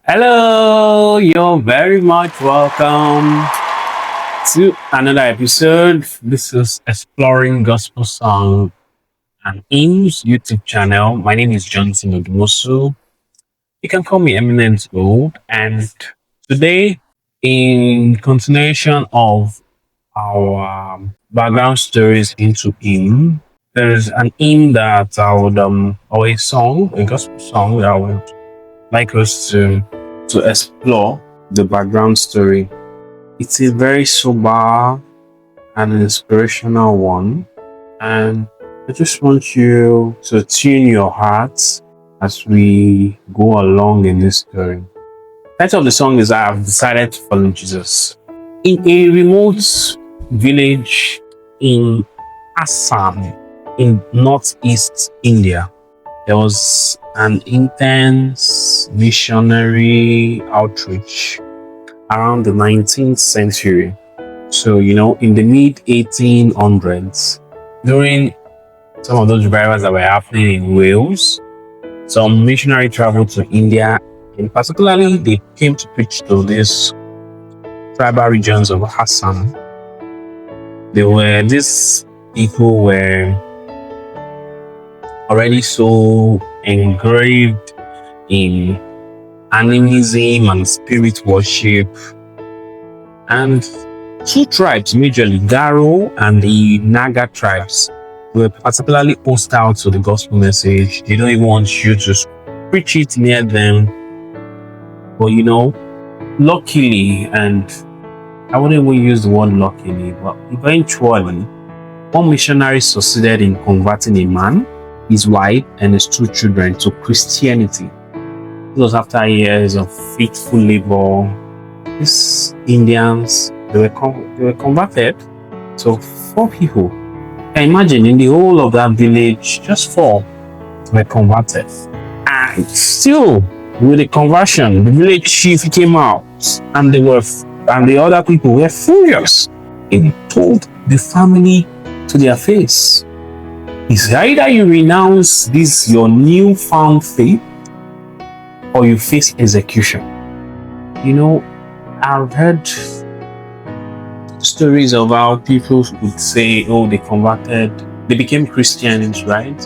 Hello, you're very much welcome to another episode. This is Exploring Gospel Song and Hymns YouTube channel. My name is Johnson Odumosu. You can call me Eminent Gold. And today, in continuation of our background stories into hymn, there's an hymn that I would, or a song, a gospel song that I would like us to explore the background story. It's a very sober and inspirational one, and I just want you to tune your hearts as we go along in this story. The title of the song is I Have Decided to Follow Jesus. In a remote village in Assam in northeast India, there was an intense missionary outreach around the 19th century. So, in the mid 1800s, during some of those revivals that were happening in Wales, some missionary traveled to India, and particularly they came to preach to these tribal regions of Assam. These people were already so engraved in animism and spirit worship, and two tribes, majorly Garo and the Naga tribes, were particularly hostile to the gospel message. They don't even want you to preach it near them. But luckily, and I wouldn't even use the word luckily, but eventually one missionary succeeded in converting a man, his wife, and his two children to Christianity. It was after years of faithful labor. These Indians, they were converted. So 4 people. Can you imagine, in the whole of that village, just 4 were converted. And still, with the conversion, the village chief came out, and the other people were furious. He told the family to their face, it's either you renounce this your newfound faith or you face execution. I've heard stories of how people would say, they converted, they became Christians, right?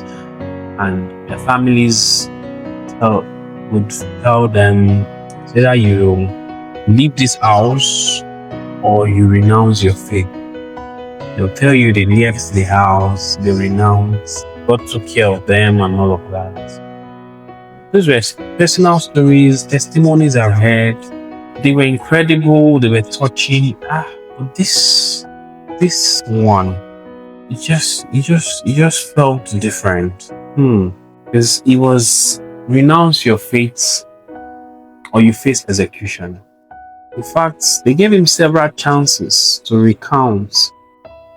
And their families would tell them, either you leave this house or you renounce your faith. They'll tell you they left the house, they renounced, God took care of them and all of that. Those were personal stories, testimonies I've heard. They were incredible, they were touching. But this one, it just felt different. Because it was renounce your faith or you face execution. In fact, they gave him several chances to recount.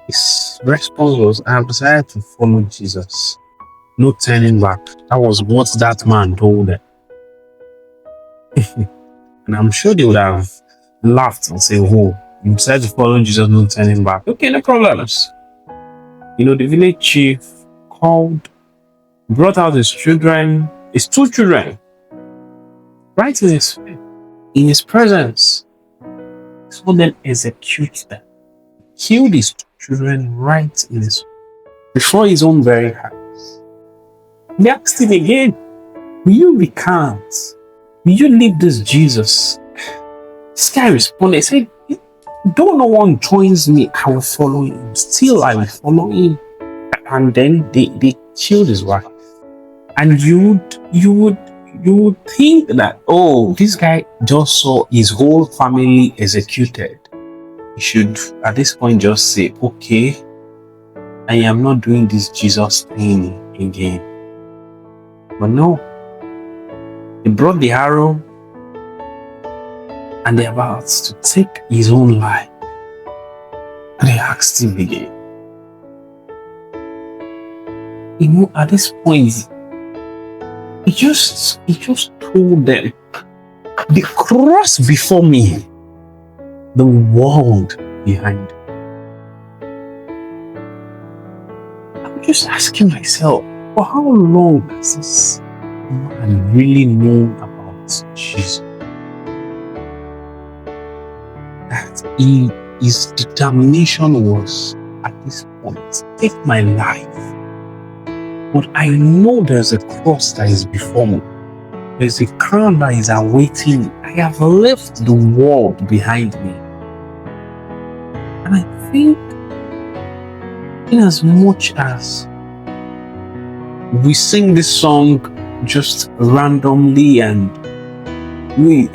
His response was, I have decided to follow Jesus. No turning back. That was what that man told them. And I'm sure they would have laughed and said, you decided to follow Jesus, no turning back. Okay, no problems. The village chief brought out his 2 children, right in his presence. He saw them execute them. Killed his 2 children right before his own very eyes. They asked him again, will you recant? Will you leave this Jesus? This guy responded, he said, though no one joins me, I will follow him. Still, I will follow him. And then they killed his wife. And you would think that, this guy just saw his whole family executed. You should, at this point, just say, okay, I am not doing this Jesus thing again. But no, they brought the arrow and they're about to take his own life. And they asked him again. At this point, he just told them, the cross before me, the world behind. I'm just asking myself, for how long has this man really known about Jesus? his determination was at this point, take my life. But I know there's a cross that is before me. There's a crown that is awaiting me. I have left the world behind me. And I think, in as much as we sing this song just randomly, and we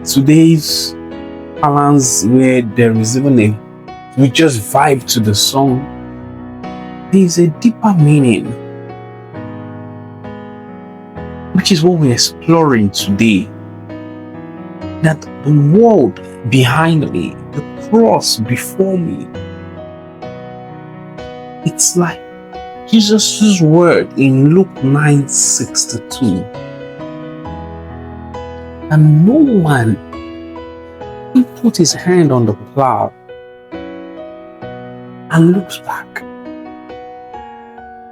today's balance where there is even we just vibe to the song, there is a deeper meaning, which is what we're exploring today. That the world behind me, the cross before me, it's like Jesus' word in Luke 9:62. And no one will put his hand on the plow and looks back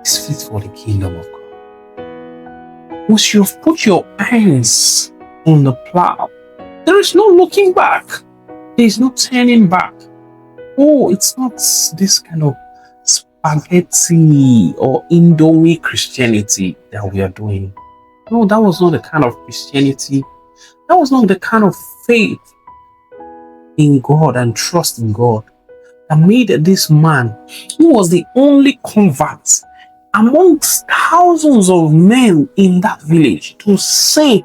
is fit for the kingdom of God. Once you have put your hands on the plow, there is no looking back. There is no turning back. Oh, it's not this kind of spaghetti or Indomie Christianity that we are doing. No, that was not the kind of Christianity. That was not the kind of faith in God and trust in God that made this man, who was the only convert amongst thousands of men in that village, to say,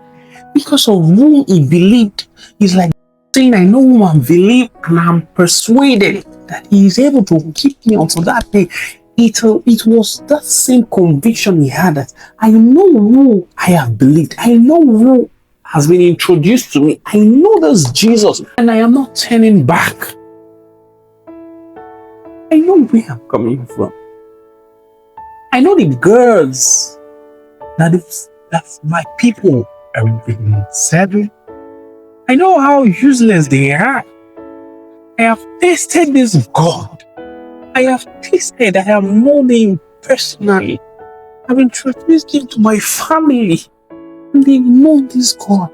because of whom he believed, he's like saying, I know whom I believe, and I'm persuaded that he is able to keep me until that day. It was that same conviction he had, that I know who I have believed. I know who has been introduced to me. I know this Jesus, and I am not turning back. I know where I'm coming from. I know the girls that my people have been serving. I know how useless they are. I have tasted this God. I have tasted, I have known him personally. I've introduced him to my family, and they know this God.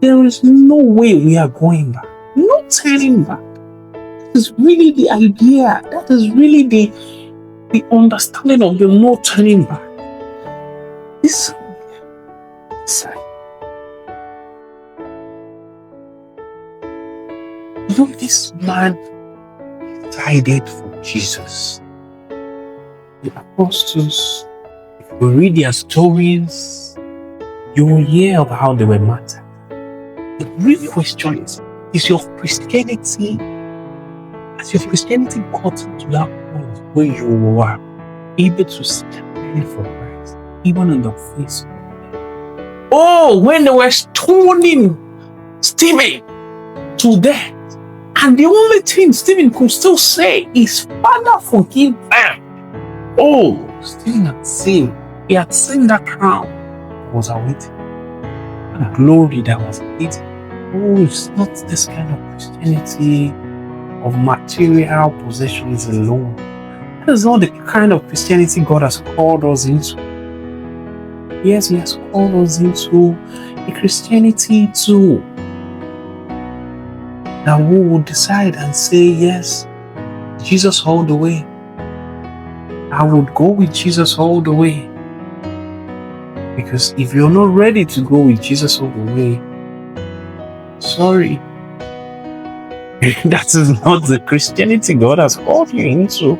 There is no way we are going back. No turning back. That is really the idea. That is really the understanding of the no turning back. This man decided for Jesus. The apostles, if you read their stories, you will hear of how they were martyred. The real question is your Christianity, has your Christianity gotten to that point where you are able to stand for Christ, even in the face of death? Oh, when they were stoning Stephen to death, and the only thing Stephen could still say is, Father, forgive them. Oh, Stephen had seen. He had seen that crown that was awaiting, the glory that was awaiting. Oh, it's not this kind of Christianity of material possessions alone. That is not the kind of Christianity God has called us into. Yes, He has called us into a Christianity too, that we will decide and say, yes, Jesus all the way. I would go with Jesus all the way. Because if you're not ready to go with Jesus all the way, sorry. That is not the Christianity God has called you into.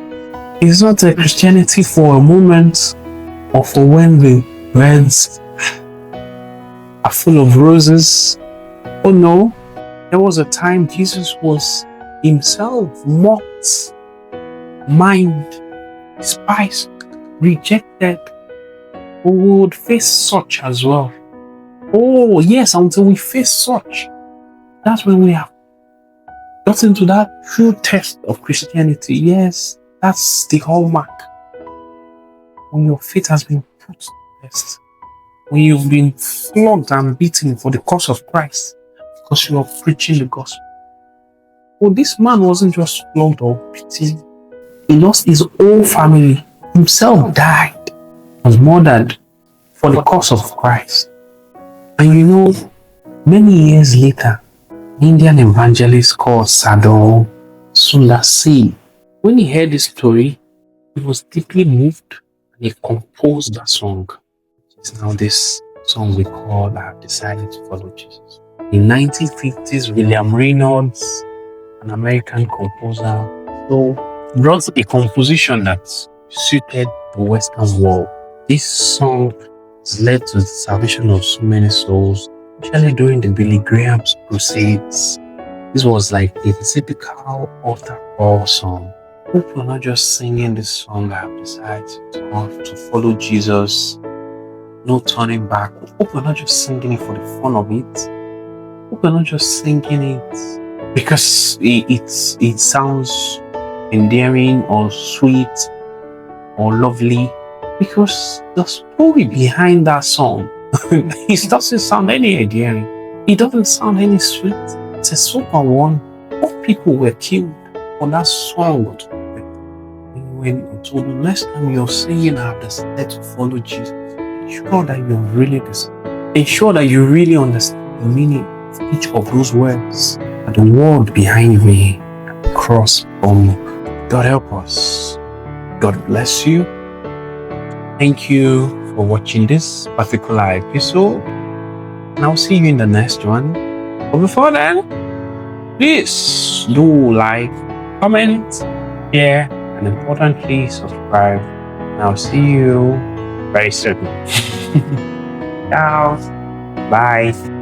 It's not a Christianity for a moment or for when the beds are full of roses. Oh no. There was a time Jesus was himself mocked, mined, despised, rejected. We would face such as well. Oh yes, until we face such, that's when we have gotten to that true test of Christianity. Yes, that's the hallmark. When your faith has been put to test, when you've been flogged and beaten for the cause of Christ, because you are preaching the gospel. Well, this man wasn't just flogged or beaten. He lost his whole family. Himself died, was murdered for the cause of Christ. And you know, many years later, Indian evangelist called Sadhu Sundar Singh. When he heard this story, he was deeply moved and he composed a song. It's now this song we call I Have Decided to Follow Jesus. In 1950s, William Reynolds, an American composer, so brought a composition that suited the Western world. This song has led to the salvation of so many souls, especially during the Billy Graham's crusades. This was like a typical altar call song. Hope you're not just singing this song I have decided to follow Jesus, no turning back. Hope you're not just singing it for the fun of it. Hope you're not just singing it because it sounds endearing or sweet or lovely. Because the story behind that song, it doesn't sound any endearing. It doesn't sound any sweet. It's a super one. What people were killed for that song. When you told them next time you're singing, I have decided to follow Jesus, ensure that you're really ensure that you really understand the meaning of each of those words and the word behind me cross on me. God help us. God bless you. Thank you for watching this particular episode. And I'll see you in the next one. But before then, please do like, comment, share, and importantly, subscribe. And I'll see you very soon. Ciao. Bye.